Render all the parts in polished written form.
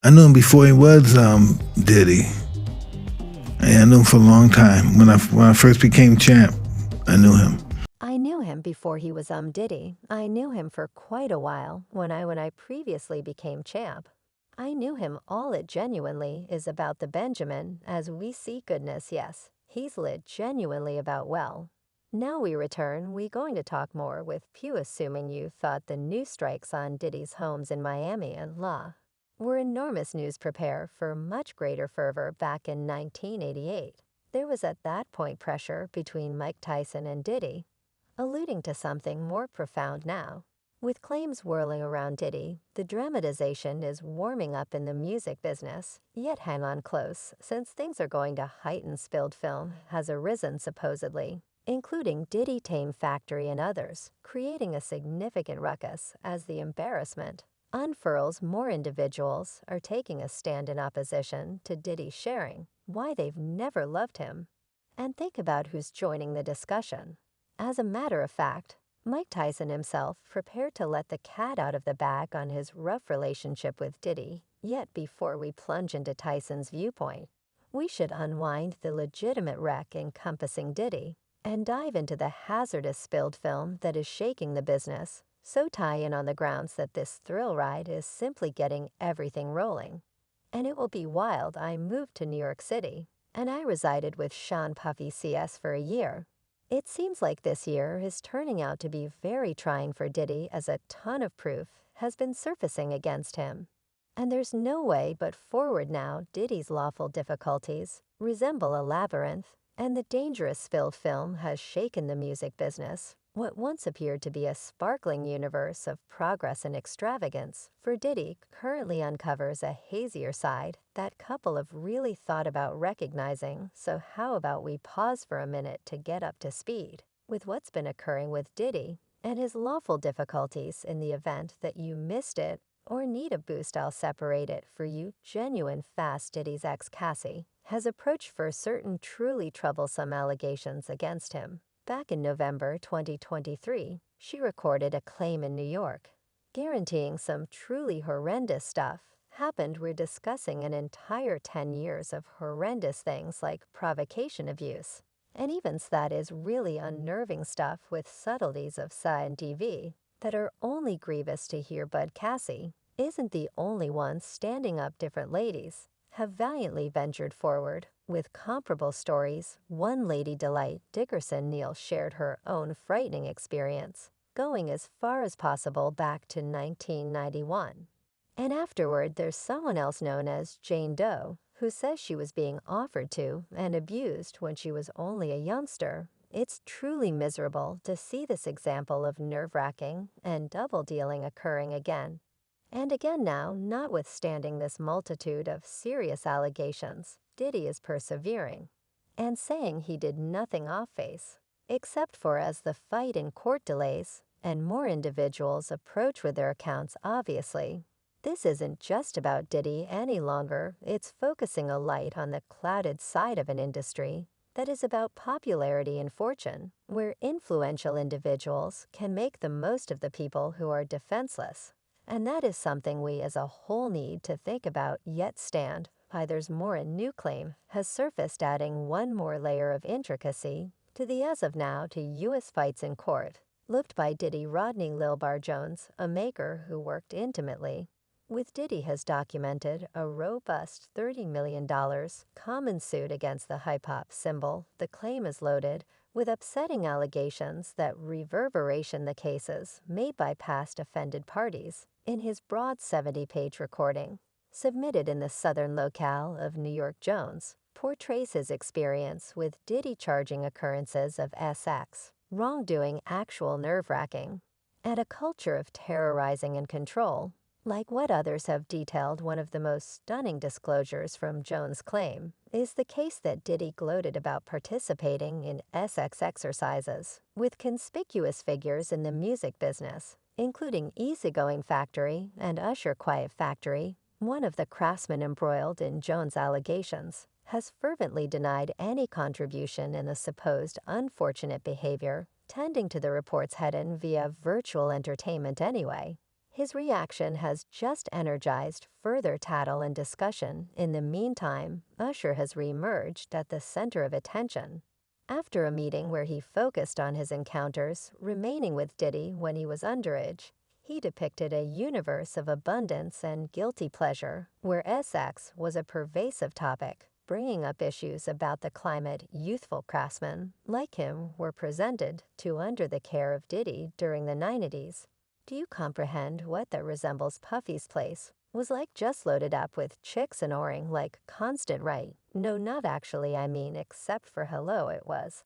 I knew him before he was Diddy. Yeah, I knew him for a long time. When I first became champ, I knew him. I knew him before he was Diddy. I knew him for quite a while when I previously became champ. I knew him. All it genuinely is about the Benjamin, as we see goodness, yes. He's lit genuinely about well. Now we return, we going to talk more with Pew, assuming you thought the new strikes on Diddy's homes in Miami and La were enormous news. Prepare for much greater fervor back in 1988. There was at that point pressure between Mike Tyson and Diddy, alluding to something more profound now. With claims whirling around Diddy, the dramatization is warming up in the music business. Yet hang on close, since things are going to heighten. Spilled film has arisen supposedly, including Diddy Tame Factory and others, creating a significant ruckus as the embarrassment unfurls. More individuals are taking a stand in opposition to Diddy, sharing why they've never loved him. And think about who's joining the discussion. As a matter of fact, Mike Tyson himself prepared to let the cat out of the bag on his rough relationship with Diddy. Yet before we plunge into Tyson's viewpoint, we should unwind the legitimate wreck encompassing Diddy and dive into the hazardous spilled film that is shaking the business. So tie in on the grounds that this thrill ride is simply getting everything rolling. And it will be wild. I moved to New York City, and I resided with Sean Puffy CS for a year. It seems like this year is turning out to be very trying for Diddy, as a ton of proof has been surfacing against him. And there's no way but forward now. Diddy's lawful difficulties resemble a labyrinth, and the dangerous spilled film has shaken the music business. What once appeared to be a sparkling universe of progress and extravagance for Diddy currently uncovers a hazier side that couple have really thought about recognizing. So how about we pause for a minute to get up to speed with what's been occurring with Diddy and his lawful difficulties. In the event that you missed it or need a boost, I'll separate it for you. Genuine fast. Diddy's ex Cassie has approached for certain truly troublesome allegations against him. Back in November 2023, she recorded a claim in New York, guaranteeing some truly horrendous stuff happened. We're discussing an entire 10 years of horrendous things like provocation, abuse, and even that is really unnerving stuff with subtleties of science that are only grievous to hear. But Cassie isn't the only one standing up. Different ladies have valiantly ventured forward with comparable stories. One lady, Delight Dickerson Neal, shared her own frightening experience, going as far as possible back to 1991. And afterward, there's someone else known as Jane Doe, who says she was being offered to and abused when she was only a youngster. It's truly miserable to see this example of nerve-wracking and double dealing occurring again and again now. Notwithstanding this multitude of serious allegations, Diddy is persevering and saying he did nothing off face, except for as the fight in court delays and more individuals approach with their accounts. Obviously, this isn't just about Diddy any longer. It's focusing a light on the clouded side of an industry that is about popularity and fortune, where influential individuals can make the most of the people who are defenseless. And that is something we as a whole need to think about. Yet stand by. There's more. A new claim has surfaced, adding one more layer of intricacy to the as of now to U.S. fights in court. Looked by Diddy. Rodney Lil Bar Jones, a maker who worked intimately with Diddy, has documented a robust $30 million common suit against the hip-hop symbol. The claim is loaded with upsetting allegations that reverberation the cases made by past offended parties. In his broad 70-page recording, submitted in the southern locale of New York, Jones portrays his experience with Diddy charging occurrences of SX wrongdoing actual nerve-wracking and a culture of terrorizing and control. Like what others have detailed, one of the most stunning disclosures from Jones' claim is the case that Diddy gloated about participating in SX exercises with conspicuous figures in the music business, including Easygoing Factory and Usher Quiet Factory. One of the craftsmen embroiled in Jones' allegations has fervently denied any contribution in the supposed unfortunate behavior, tending to the reports headed via virtual entertainment anyway. His reaction has just energized further tattle and discussion. In the meantime, Usher has reemerged at the center of attention. After a meeting where he focused on his encounters remaining with Diddy when he was underage, he depicted a universe of abundance and guilty pleasure where sex was a pervasive topic, bringing up issues about the climate youthful craftsmen like him were presented to under the care of Diddy during the 90s. Do you comprehend what that resembles Puffy's place? Was like just loaded up with chicks and oring like constant right. No, not actually, I mean, except for hello, it was.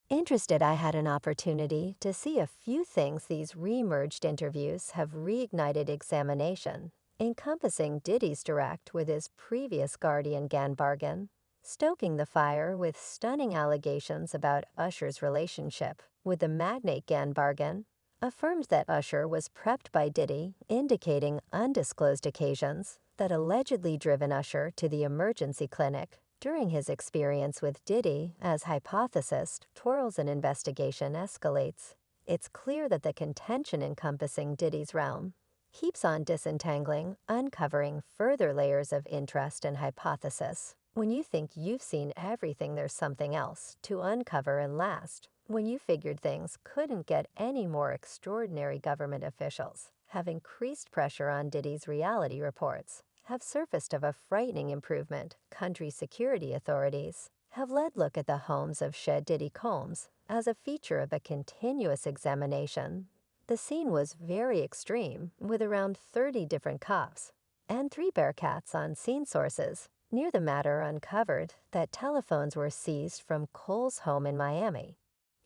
Interested, I had an opportunity to see a few things these re-merged interviews have reignited examination, encompassing Diddy's direct with his previous guardian Gan Bargain, stoking the fire with stunning allegations about Usher's relationship with the magnate Gan Bargain, affirmed that Usher was prepped by Diddy, indicating undisclosed occasions that allegedly driven Usher to the emergency clinic during his experience with Diddy. As hypothesis twirls and investigation escalates, it's clear that the contention encompassing Diddy's realm keeps on disentangling, uncovering further layers of interest and hypothesis. When you think you've seen everything, there's something else to uncover. And last, when you figured things couldn't get any more extraordinary, government officials have increased pressure on Diddy's reality reports have surfaced of a frightening improvement. Country security authorities have led look at the homes of Shed Diddy Combs as a feature of a continuous examination. The scene was very extreme, with around 30 different cops and 3 Bearcats on scene. Sources near the matter uncovered that telephones were seized from Cole's home in Miami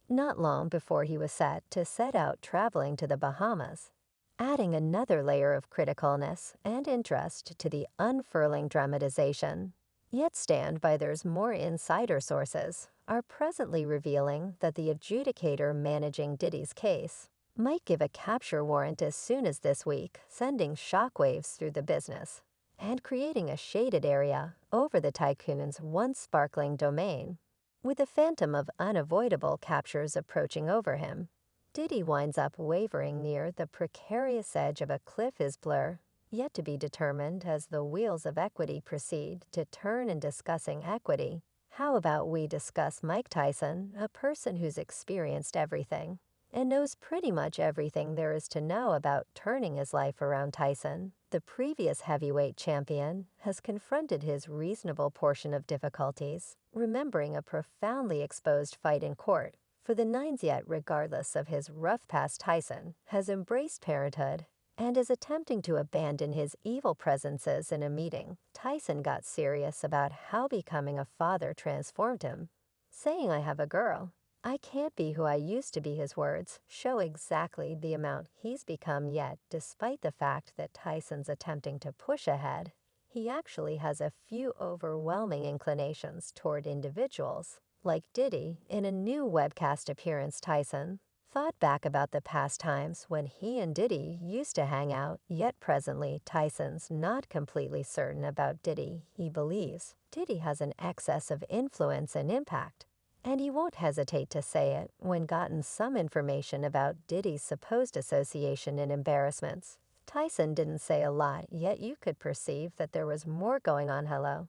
not long before he was set out traveling to the Bahamas, adding another layer of criticalness and interest to the unfurling dramatization. Yet stand by there's more. Insider sources are presently revealing that the adjudicator managing Diddy's case might give a capture warrant as soon as this week, sending shockwaves through the business and creating a shaded area over the tycoon's once sparkling domain. With the phantom of unavoidable captures approaching over him, Diddy winds up wavering near the precarious edge of a cliff. His blur yet to be determined as the wheels of equity proceed to turn. In discussing equity, how about we discuss Mike Tyson, a person who's experienced everything and knows pretty much everything there is to know about turning his life around. Tyson, the previous heavyweight champion, has confronted his reasonable portion of difficulties, remembering a profoundly exposed fight in court for the nines. Yet regardless of his rough past, Tyson has embraced parenthood and is attempting to abandon his evil presences. In a meeting, Tyson got serious about how becoming a father transformed him, saying, "I have a girl. I can't be who I used to be." His words show exactly the amount he's become. Yet, despite the fact that Tyson's attempting to push ahead, he actually has a few overwhelming inclinations toward individuals like Diddy. In a new webcast appearance, Tyson thought back about the past times when he and Diddy used to hang out. Yet presently, Tyson's not completely certain about Diddy. He believes Diddy has an excess of influence and impact, and he won't hesitate to say it when gotten some information about Diddy's supposed association and embarrassments. Tyson didn't say a lot, yet you could perceive that there was more going on. Hello.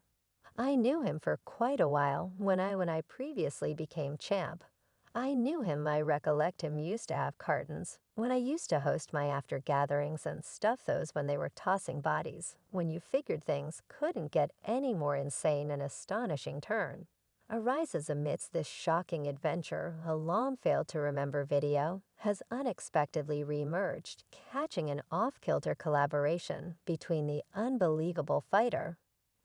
I knew him for quite a while when I previously became champ. I knew him. I recollect him used to have cartons when I used to host my after gatherings and stuff those when they were tossing bodies, when you figured things couldn't get any more insane. An astonishing turn arises amidst this shocking adventure. A long failed to remember video has unexpectedly reemerged, catching an off-kilter collaboration between the unbelievable fighter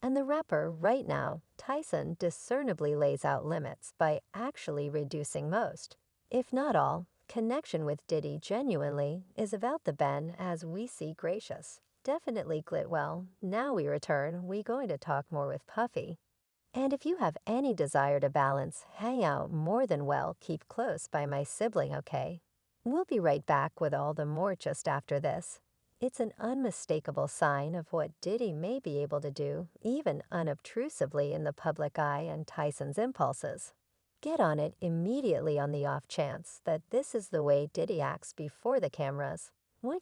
and the rapper. Right now, Tyson discernibly lays out limits by actually reducing most, if not all, connection with Diddy. Genuinely is about the Ben as we see. Gracious. Definitely Glitwell. Now we return. We going to talk more with Puffy. And if you have any desire to balance, hang out more than well, keep close by my sibling, okay? We'll be right back with all the more just after this. It's an unmistakable sign of what Diddy may be able to do, even unobtrusively in the public eye, and Tyson's impulses. Get on it immediately on the off chance that this is the way Diddy acts before the cameras. One